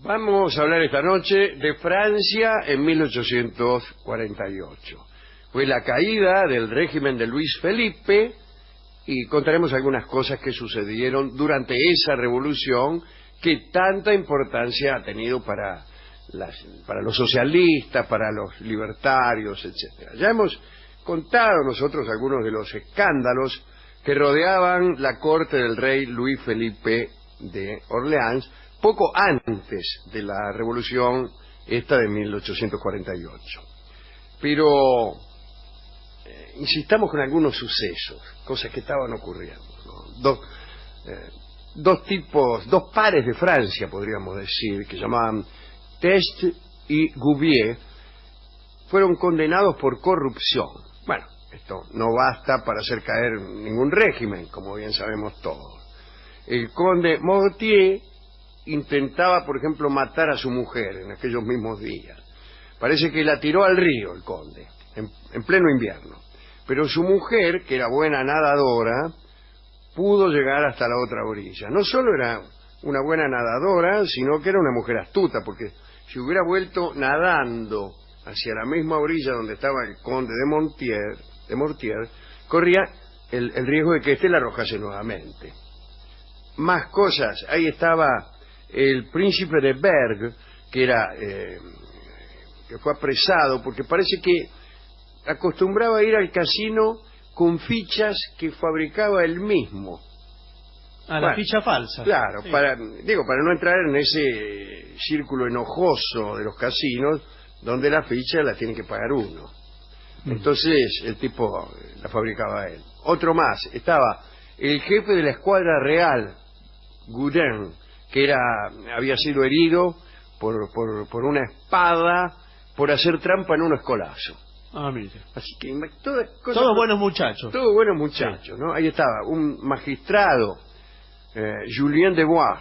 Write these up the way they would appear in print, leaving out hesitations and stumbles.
Vamos a hablar esta noche de Francia en 1848. Fue la caída del régimen de Luis Felipe y contaremos algunas cosas que sucedieron durante esa revolución que tanta importancia ha tenido para los socialistas, para los libertarios, etc. Ya hemos contado nosotros algunos de los escándalos que rodeaban la corte del rey Luis Felipe de Orleans poco antes de la revolución esta de 1848. Pero insistamos con algunos sucesos, cosas que estaban ocurriendo, ¿no? Dos pares de Francia, podríamos decir, que llamaban Test y Gouvier, fueron condenados por corrupción. Bueno, esto no basta para hacer caer ningún régimen, como bien sabemos todos. El conde Mortier intentaba, por ejemplo, matar a su mujer en aquellos mismos días. Parece que la tiró al río el conde, en pleno invierno. Pero su mujer, que era buena nadadora, pudo llegar hasta la otra orilla. No solo era una buena nadadora, sino que era una mujer astuta, porque si hubiera vuelto nadando hacia la misma orilla donde estaba el conde de Mortier, corría el riesgo de que éste la arrojase nuevamente. Más cosas, ahí estaba el príncipe de Berg, que fue apresado porque parece que acostumbraba a ir al casino con fichas que fabricaba él mismo. La ficha falsa. Claro, sí. para no entrar en ese círculo enojoso de los casinos donde la ficha la tiene que pagar uno. Entonces el tipo la fabricaba él. Otro más, estaba el jefe de la escuadra real, Gudin, que había sido herido por una espada por hacer trampa en un escolazo. Mire. Así que todos buenos muchachos. Todos buenos muchachos, ¿no? Ahí estaba un magistrado, Julien de Bois,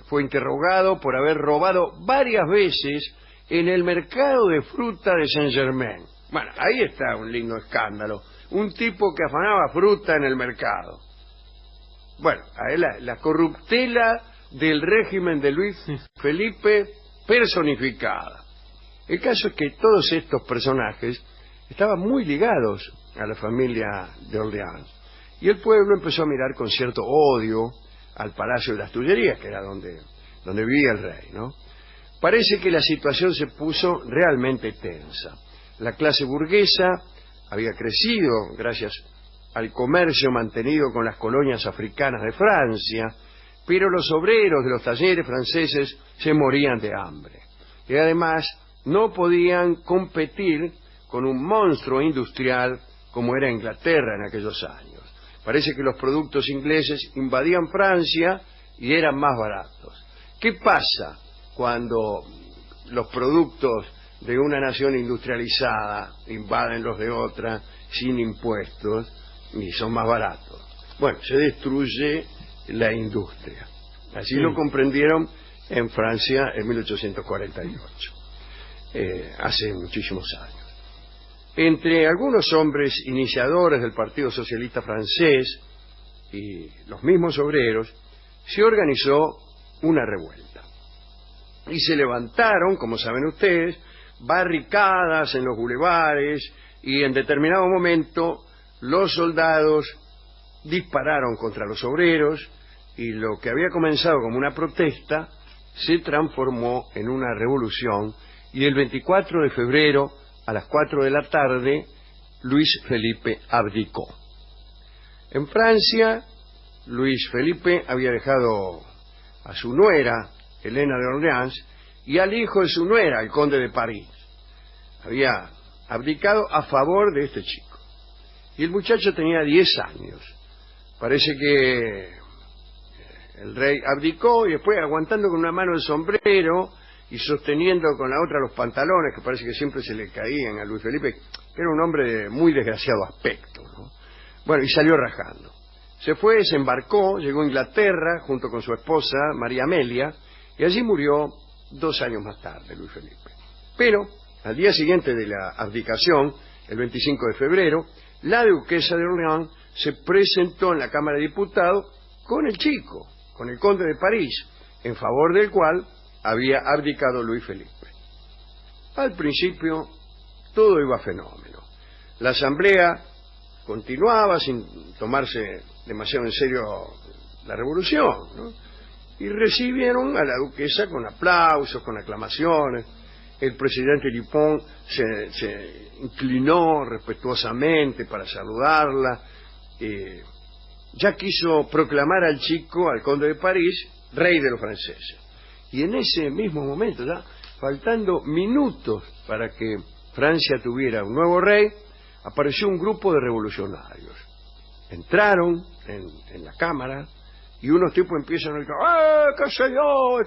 fue interrogado por haber robado varias veces en el mercado de fruta de Saint-Germain. Bueno, ahí está un lindo escándalo. Un tipo que afanaba fruta en el mercado. Bueno, ahí la corruptela del régimen de Luis Felipe personificada. El caso es que todos estos personajes estaban muy ligados a la familia de Orleans y el pueblo empezó a mirar con cierto odio al Palacio de las Tullerías, que era donde vivía el rey, ¿no? Parece que la situación se puso realmente tensa. La clase burguesa había crecido gracias al comercio mantenido con las colonias africanas de Francia, pero los obreros de los talleres franceses se morían de hambre y además no podían competir con un monstruo industrial como era Inglaterra en aquellos años. Parece que los productos ingleses invadían Francia y eran más baratos. ¿Qué pasa cuando los productos de una nación industrializada invaden los de otra sin impuestos y son más baratos? Bueno, se destruye la industria. Así lo comprendieron en Francia en 1848. Hace muchísimos años. Entre algunos hombres iniciadores del Partido Socialista francés y los mismos obreros, se organizó una revuelta. Y se levantaron, como saben ustedes, barricadas en los bulevares y en determinado momento los soldados dispararon contra los obreros y lo que había comenzado como una protesta se transformó en una revolución. Y el 24 de febrero, a las 4 de la tarde, Luis Felipe abdicó. En Francia, Luis Felipe había dejado a su nuera, Helena de Orleans, y al hijo de su nuera, el conde de París. Había abdicado a favor de este chico. Y el muchacho tenía 10 años. Parece que el rey abdicó y después, aguantando con una mano el sombrero y sosteniendo con la otra los pantalones, que parece que siempre se le caían a Luis Felipe, que era un hombre de muy desgraciado aspecto, ¿no? Bueno, y salió rajando. Se fue, se embarcó, llegó a Inglaterra junto con su esposa, María Amelia, y allí murió 2 años más tarde Luis Felipe. Pero, al día siguiente de la abdicación, el 25 de febrero, la duquesa de Orleans se presentó en la Cámara de Diputados con el chico, con el conde de París, en favor del cual había abdicado Luis Felipe. Al principio todo iba fenómeno. La asamblea continuaba sin tomarse demasiado en serio la revolución, ¿no? Y recibieron a la duquesa con aplausos, con aclamaciones. El presidente Dupont se inclinó respetuosamente para saludarla. Ya quiso proclamar al chico, al conde de París, rey de los franceses. Y en ese mismo momento, ya faltando minutos para que Francia tuviera un nuevo rey, apareció un grupo de revolucionarios. Entraron en la cámara y unos tipos empiezan a gritar: qué sé yo,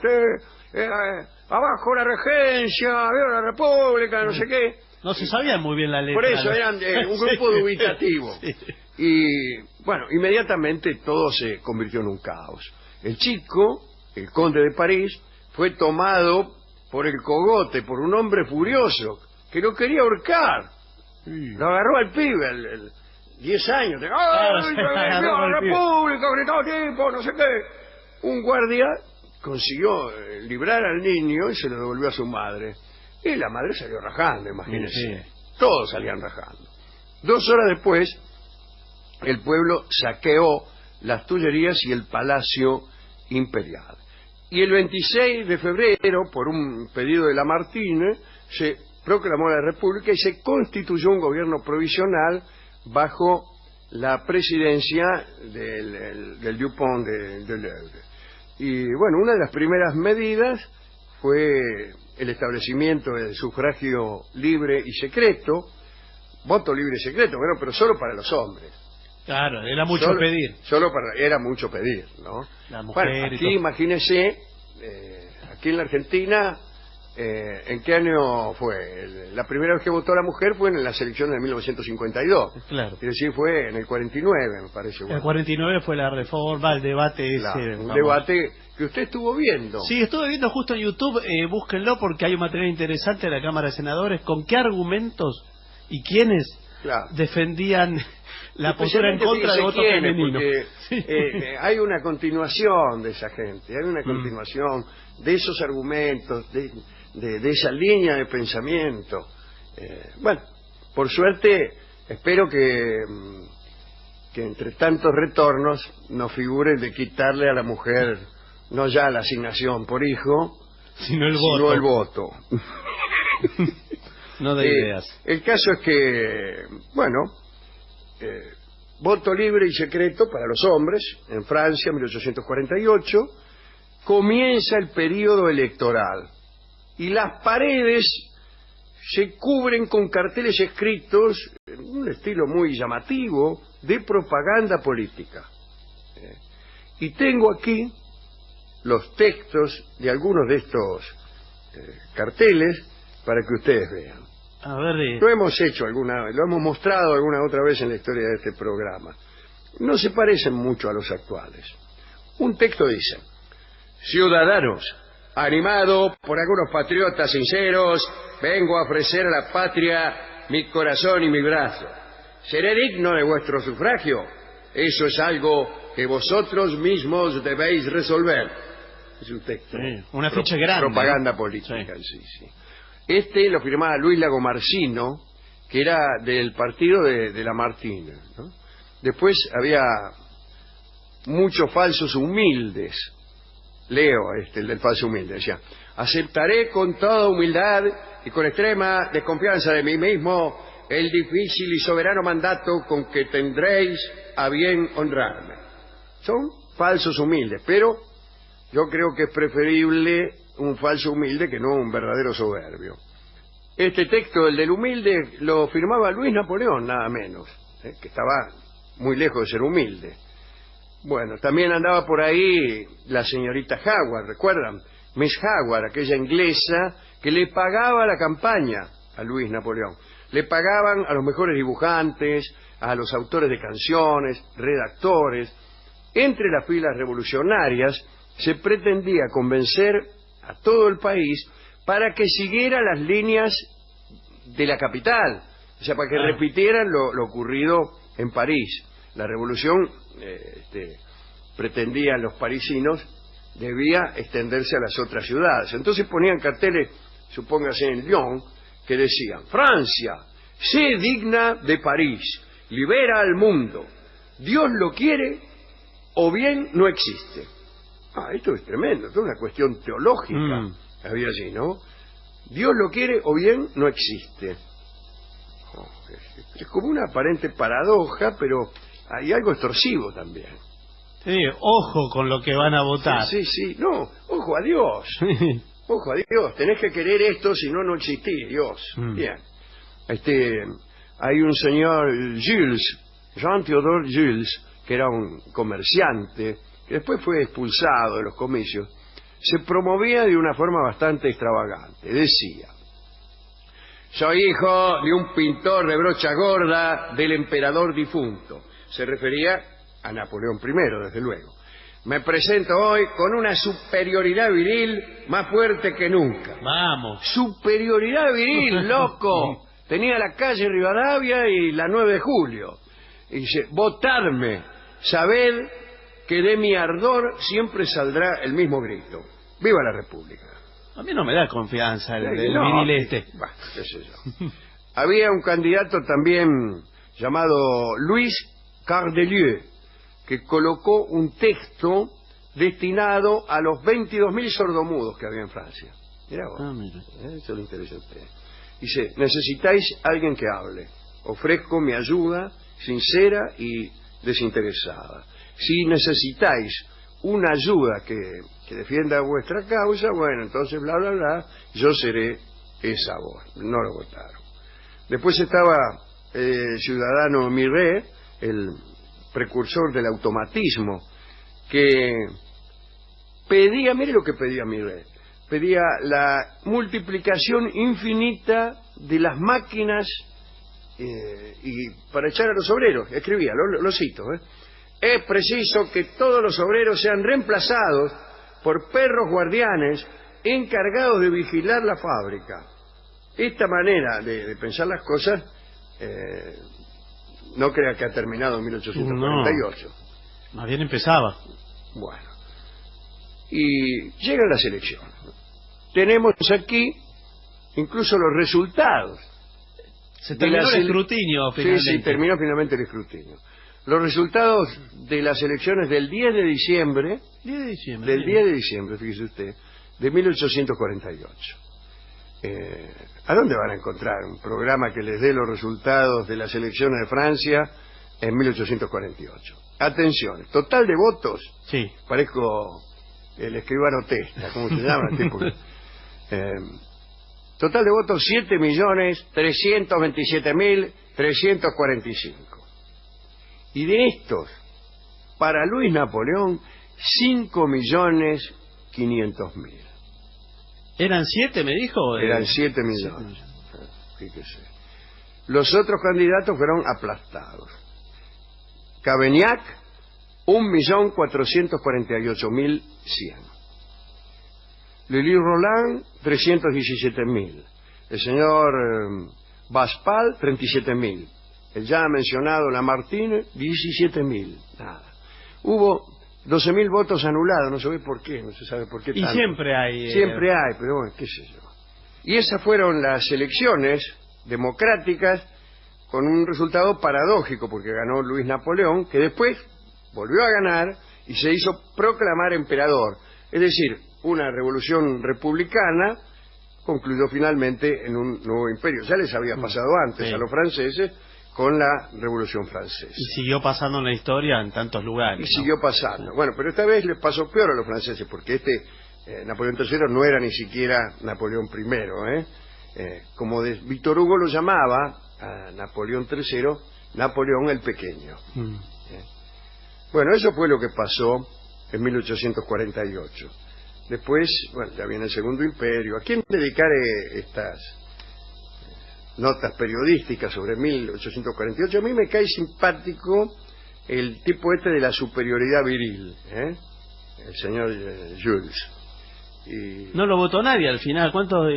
abajo la regencia, viva la república, no sé qué. No se sabía muy bien la letra. Por eso eran un grupo dubitativo. Sí. Y bueno, inmediatamente todo se convirtió en un caos. El chico, el conde de París, fue tomado por el cogote por un hombre furioso que lo quería ahorcar. Lo agarró al pibe, 10 años. ¡Viva la república! Gritó tipo, no sé qué. Un guardia consiguió librar al niño y se lo devolvió a su madre. Y la madre salió rajando, imagínense. Sí. Todos salían rajando. 2 horas después, el pueblo saqueó las Tullerías y el Palacio Imperial. Y el 26 de febrero, por un pedido de Lamartine, se proclamó la República y se constituyó un gobierno provisional bajo la presidencia del Dupont de l'Eure. Y bueno, una de las primeras medidas fue el establecimiento del sufragio libre y secreto, voto libre y secreto, bueno, pero solo para los hombres. Claro, era mucho pedir. Era mucho pedir, ¿no? La mujer, bueno, aquí imagínese, aquí en la Argentina, ¿en qué año fue? La primera vez que votó la mujer fue en las elecciones de 1952. Claro. Es decir, fue en el 49, me parece. Bueno. El 49 fue la reforma, el debate claro, ese. Un debate que usted estuvo viendo. Sí, estuve viendo justo en YouTube, búsquenlo porque hay un material interesante de la Cámara de Senadores, con qué argumentos y quiénes defendían la postura en contra del voto femenino. Hay una continuación de esa gente, hay una continuación de esos argumentos, de esa línea de pensamiento. Bueno, por suerte, espero que entre tantos retornos nos figure de quitarle a la mujer no ya la asignación por hijo, sino el voto. No de ideas. El caso es que, bueno, voto libre y secreto para los hombres en Francia, 1848, comienza el periodo electoral y las paredes se cubren con carteles escritos en un estilo muy llamativo de propaganda política. Y tengo aquí los textos de algunos de estos carteles para que ustedes vean. A ver, Lo hemos hecho lo hemos mostrado alguna otra vez en la historia de este programa. No se parecen mucho a los actuales. Un texto dice: ciudadanos, animado por algunos patriotas sinceros, vengo a ofrecer a la patria mi corazón y mi brazo. ¿Seré digno de vuestro sufragio? Eso es algo que vosotros mismos debéis resolver. Es un texto. Sí, una ficha grande. Propaganda política, sí. Este lo firmaba Luis Lagomarsino, que era del partido de Lamartine, ¿no? Después había muchos falsos humildes. Leo el del falso humilde, decía: aceptaré con toda humildad y con extrema desconfianza de mí mismo el difícil y soberano mandato con que tendréis a bien honrarme. Son falsos humildes, pero yo creo que es preferible un falso humilde que no un verdadero soberbio. Este texto, el del humilde, lo firmaba Luis Napoleón, nada menos, que estaba muy lejos de ser humilde. Bueno, también andaba por ahí la señorita Howard, ¿recuerdan? Miss Howard, aquella inglesa que le pagaba la campaña a Luis Napoleón. Le pagaban a los mejores dibujantes, a los autores de canciones, redactores. Entre las filas revolucionarias se pretendía convencer a todo el país para que siguiera las líneas de la capital, o sea, para que repitieran lo ocurrido en París. La revolución pretendían los parisinos debía extenderse a las otras ciudades. Entonces ponían carteles, supóngase en Lyon, que decían: Francia, sé digna de París, libera al mundo, Dios lo quiere o bien no existe. Esto es tremendo, esto es una cuestión teológica, había allí, ¿no? Dios lo quiere o bien no existe. Es como una aparente paradoja, pero hay algo extorsivo también. Sí, ojo con lo que van a votar. Sí, no, ojo a Dios. Ojo a Dios, tenés que querer esto, si no, no existís, Dios. Bien. Hay un señor Jean-Théodore Jules, que era un comerciante, que después fue expulsado de los comicios. Se promovía de una forma bastante extravagante. Decía: soy hijo de un pintor de brocha gorda del emperador difunto. Se refería a Napoleón I, desde luego. Me presento hoy con una superioridad viril más fuerte que nunca. Vamos. Superioridad viril, loco. Tenía la calle Rivadavia y la 9 de julio. Y dice: votadme, sabed que de mi ardor siempre saldrá el mismo grito. ¡Viva la República! A mí no me da confianza el viril este. Bah, qué sé yo. Había un candidato también llamado Louis Cardelieu, que colocó un texto destinado a los 22.000 sordomudos que había en Francia. Mirá vos. Mira. Eso le interesa a usted. Dice: necesitáis alguien que hable. Ofrezco mi ayuda sincera y desinteresada. Si necesitáis una ayuda que defienda vuestra causa, bueno, entonces bla, bla, bla, yo seré esa voz. No lo votaron. Después estaba el ciudadano Miret, el precursor del automatismo, que pedía, mire lo que pedía Miret, pedía la multiplicación infinita de las máquinas y para echar a los obreros. Escribía, lo cito, es preciso que todos los obreros sean reemplazados por perros guardianes encargados de vigilar la fábrica. Esta manera de pensar las cosas no crea que ha terminado en 1848. No, más bien empezaba. Bueno. Y llegan las elecciones. Tenemos aquí incluso los resultados. Se terminó el escrutinio finalmente. Sí, terminó finalmente el escrutinio. Los resultados de las elecciones del 10 de diciembre, del 10 de diciembre, fíjese usted, de 1848. ¿A dónde van a encontrar un programa que les dé los resultados de las elecciones de Francia en 1848? Atención, total de votos. Sí. Parezco el escribano Testa, ¿cómo se llama? Total de votos 7.327.345. Y de estos, para Luis Napoleón, 5.500.000. ¿Eran 7, me dijo? Eran 7 millones. Fíjese. Los otros candidatos fueron aplastados. Cavaignac, 1.448.100. Lili Roland, 317.000. El señor Baspal, 37.000. El ya mencionado Lamartine, 17.000. Nada. Hubo 12.000 votos anulados, no se ve por qué, no se sabe por qué tanto. Y siempre hay. Siempre hay, pero bueno, qué sé yo. Y esas fueron las elecciones democráticas con un resultado paradójico, porque ganó Luis Napoleón, que después volvió a ganar y se hizo proclamar emperador. Es decir, una revolución republicana concluyó finalmente en un nuevo imperio. Ya les había pasado antes a los franceses con la Revolución Francesa. Y siguió pasando en la historia en tantos lugares. Y siguió pasando. Bueno, pero esta vez les pasó peor a los franceses, porque Napoleón III no era ni siquiera Napoleón I. Como Víctor Hugo lo llamaba a Napoleón III, Napoleón el Pequeño. Bueno, eso fue lo que pasó en 1848. Después, bueno, ya viene el Segundo Imperio. ¿A quién dedicaré estas notas periodísticas sobre 1848? A mí me cae simpático el tipo de la superioridad viril, el señor Jules. Y... ¿No lo votó nadie al final? ¿Cuántos?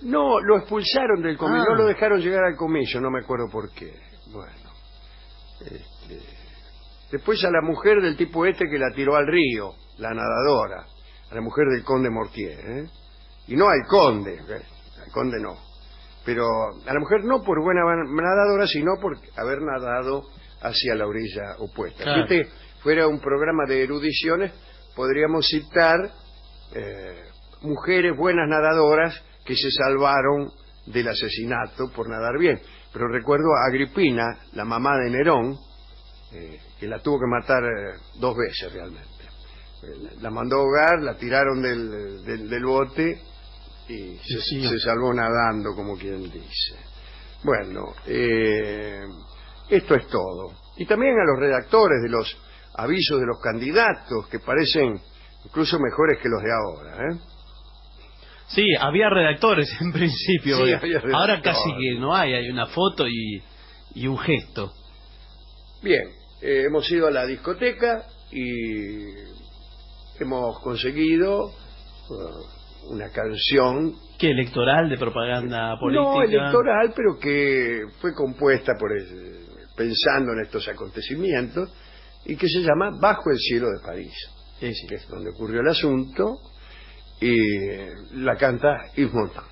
No, lo expulsaron del comicio, no lo dejaron llegar al comicio, no me acuerdo por qué. Bueno, después a la mujer del tipo que la tiró al río, la nadadora, a la mujer del conde Mortier, ¿eh? Y no al conde, al conde no, pero a la mujer no por buena nadadora, sino por haber nadado hacia la orilla opuesta. Claro. Si este fuera un programa de erudiciones, podríamos citar mujeres buenas nadadoras que se salvaron del asesinato por nadar bien. Pero recuerdo a Agripina, la mamá de Nerón, que la tuvo que matar 2 veces realmente. La mandó a ahogar, la tiraron del bote y se salvó nadando, como quien dice. Bueno, esto es todo. Y también a los redactores de los avisos de los candidatos, que parecen incluso mejores que los de ahora, ¿eh? Sí, había redactores en principio. Sí, había redactores. Ahora casi que no hay una foto y un gesto. Bien, hemos ido a la discoteca y hemos conseguido una canción. ¿Qué, electoral, de propaganda política? No electoral, pero que fue compuesta pensando en estos acontecimientos y que se llama Bajo el cielo de París, que es donde ocurrió el asunto, y la canta Yves Montand.